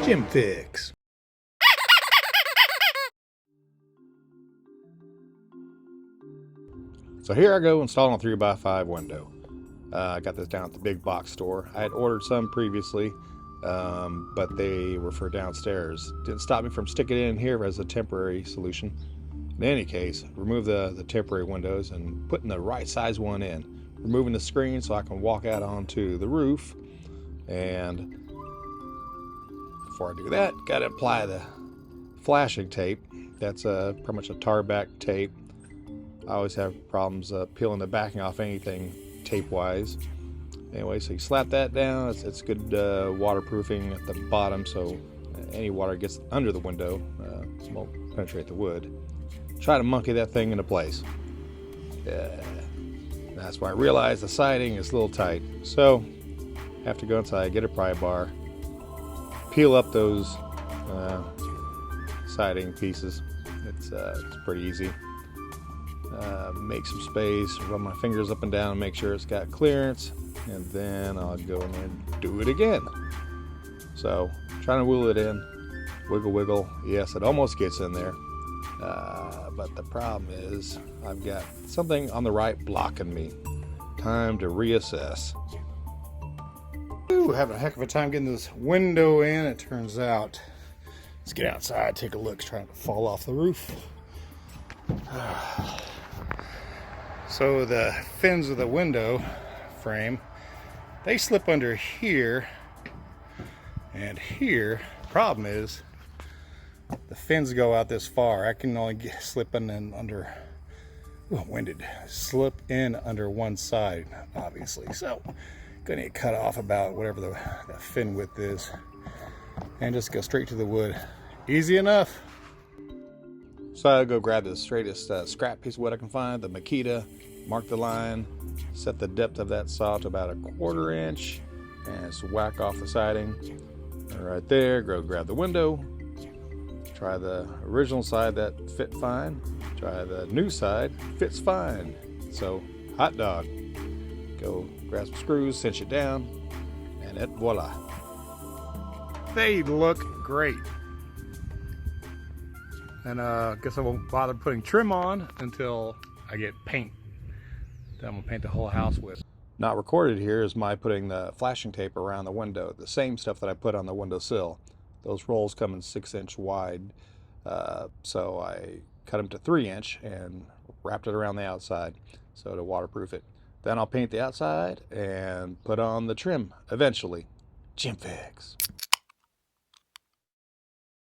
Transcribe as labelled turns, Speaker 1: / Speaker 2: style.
Speaker 1: Gym Fix. So here I go installing a 3x5 window. I got this down at the big box store. I had ordered some previously, but they were for downstairs. Didn't stop me from sticking it in here as a temporary solution. In any case, remove the temporary windows and putting the right size one in. Removing the screen so I can walk out onto the roof. And before I do that, got to apply the flashing tape. That's pretty much a tar back tape. I always have problems peeling the backing off anything tape-wise. Anyway, so you slap that down. It's good waterproofing at the bottom, so any water gets under the window won't penetrate the wood. Try to monkey that thing into place. That's why I realized the siding is a little tight. So, have to go inside, get a pry bar, peel up those siding pieces. It's pretty easy. Make some space, run my fingers up and down, make sure it's got clearance, and then I'll go in there and do it again. So, trying to wheel it in, wiggle. Yes, it almost gets in there, but the problem is I've got something on the right blocking me. Time to reassess. Ooh, having a heck of a time getting this window in. It turns out, let's get outside, take a look. It's trying to fall off the roof. So the fins of the window frame, they slip under here and here. Problem is, the fins go out this far. I can only slip in under, slip in under one side, obviously. So, gonna get cut off about whatever the fin width is, and just go straight to the wood. Easy enough. So I'll go grab the straightest scrap piece of wood I can find, the Makita, mark the line, set the depth of that saw to about 1/4 inch, and just whack off the siding. And right there, go grab the window, try the original side that fit fine, try the new side, fits fine. So, hot dog. Go grab some screws, cinch it down, and voila. They look great. And I guess I won't bother putting trim on until I get paint that I'm gonna paint the whole house with. Not recorded here is my putting the flashing tape around the window, the same stuff that I put on the window sill. Those rolls come in 6-inch wide, so I cut them to 3-inch and wrapped it around the outside so to waterproof it. Then I'll paint the outside and put on the trim eventually. Gym Fix.